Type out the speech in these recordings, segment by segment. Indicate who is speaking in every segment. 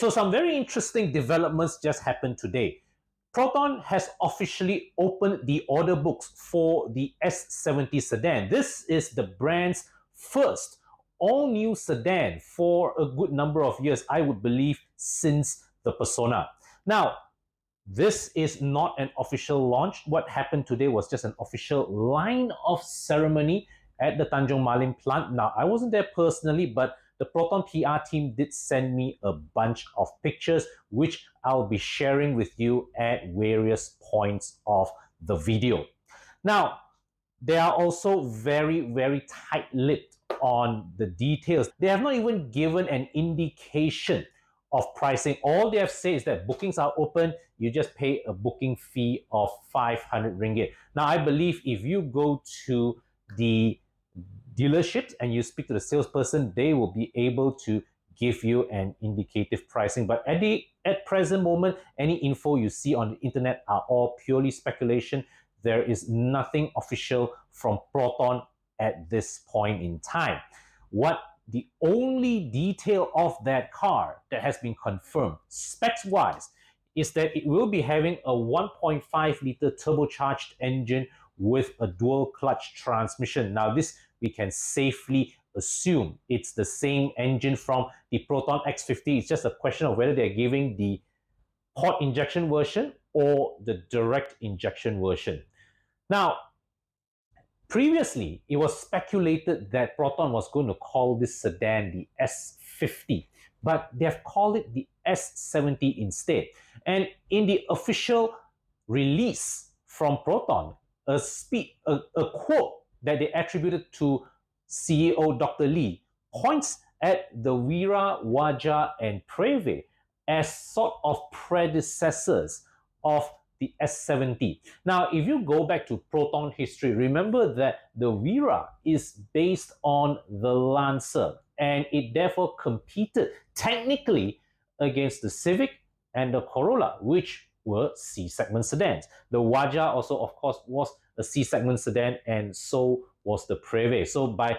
Speaker 1: so some very interesting developments just happened today. Proton has officially opened the order books for the S70 sedan. This is the brand's first all-new sedan for a good number of years, I would believe, since the Persona. Now, this is not an official launch. What happened today was just an official line-off ceremony at the Tanjung Malim plant. Now, I wasn't there personally, but the Proton PR team did send me a bunch of pictures, which I'll be sharing with you at various points of the video. Now, they are also very tight-lipped on the details. They have not even given an indication of pricing. All they have said is that bookings are open. You just pay a booking fee of 500 ringgit. Now, I believe if you go to the dealerships and you speak to the salesperson, they will be able to give you an indicative pricing. But at present moment, any info you see on the internet are all purely speculation. There is nothing official from Proton at this point in time. The only detail of that car that has been confirmed, specs-wise, is that it will be having a 1.5-liter turbocharged engine with a dual clutch transmission. Now, this we can safely assume it's the same engine from the Proton X50. It's just a question of whether they're giving the port injection version or the direct injection version. Now, previously, it was speculated that Proton was going to call this sedan the S50, but they have called it the S70 instead. And in the official release from Proton, a quote that they attributed to CEO Dr. Lee points at the Wira, Wajah, and Preve as sort of predecessors of the S70. Now, if you go back to Proton history, remember that the Wira is based on the Lancer, and it therefore competed technically against the Civic and the Corolla, which were C-segment sedans. The Wajah also, of course, was a C-segment sedan, and so was the Preve. So by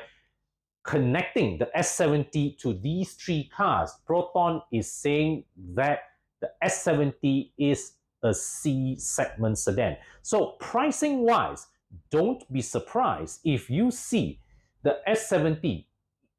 Speaker 1: connecting the S70 to these three cars, Proton is saying that the S70 is a C-segment sedan. So pricing-wise, don't be surprised if you see the S70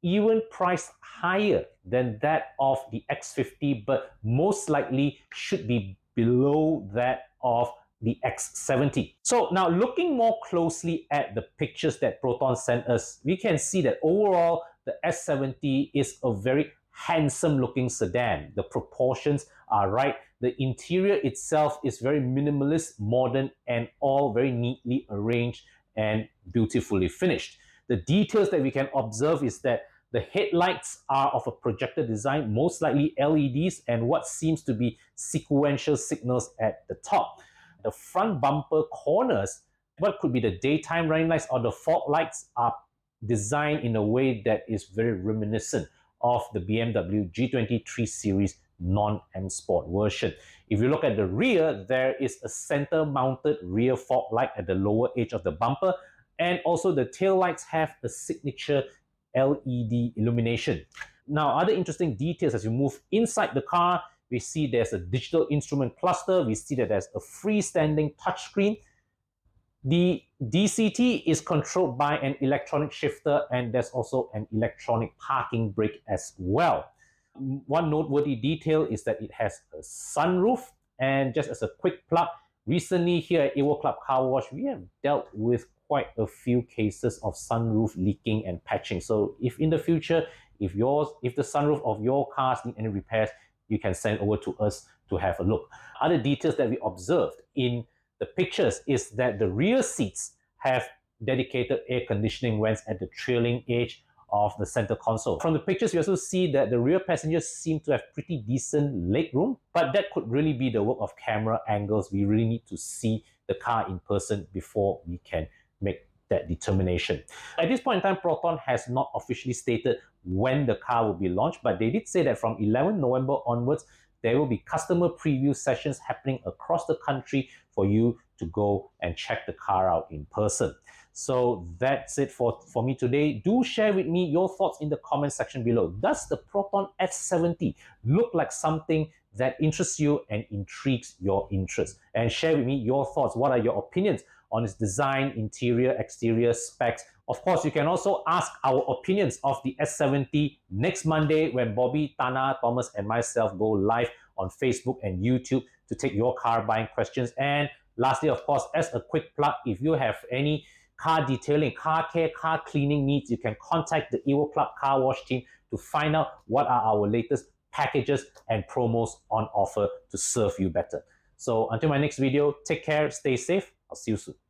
Speaker 1: even priced higher than that of the X50, but most likely should be below that of the X70. So now, looking more closely at the pictures that Proton sent us, we can see that overall the S70 is a very handsome looking sedan. The proportions are right. The interior itself is very minimalist, modern, and all very neatly arranged and beautifully finished. The details that we can observe is that the headlights are of a projector design, most likely LEDs, and what seems to be sequential signals at the top. The front bumper corners, what could be the daytime running lights or the fog lights, are designed in a way that is very reminiscent of the BMW G20 3 Series non-M Sport version. If you look at the rear, there is a center-mounted rear fog light at the lower edge of the bumper, and also the tail lights have a signature LED illumination. Now, other interesting details as you move inside the car, we see there's a digital instrument cluster. We see that there's a freestanding touchscreen. The DCT is controlled by an electronic shifter, and there's also an electronic parking brake as well. One noteworthy detail is that it has a sunroof, and just as a quick plug, recently here at EvoClub Car Wash, we have dealt with quite a few cases of sunroof leaking and patching. So if in the future, if the sunroof of your cars need any repairs, you can send over to us to have a look. Other details that we observed in the pictures is that the rear seats have dedicated air conditioning vents at the trailing edge of the center console. From the pictures, you also see that the rear passengers seem to have pretty decent legroom, but that could really be the work of camera angles. We really need to see the car in person before we can make that determination. At this point in time, Proton has not officially stated when the car will be launched, but they did say that from 11 November onwards, there will be customer preview sessions happening across the country for you to go and check the car out in person. So that's it for me today. Do share with me your thoughts in the comment section below. Does the Proton S70 look like something that interests you and intrigues your interest? And share with me your thoughts. What are your opinions on its design, interior, exterior, specs? Of course, you can also ask our opinions of the S70 next Monday when Bobby, Tana, Thomas, and myself go live on Facebook and YouTube to take your car buying questions. And lastly, of course, as a quick plug, if you have any car detailing, car care, car cleaning needs, you can contact the EvoClub Car Wash team to find out what are our latest packages and promos on offer to serve you better. So until my next video, take care, stay safe. I'll see you soon.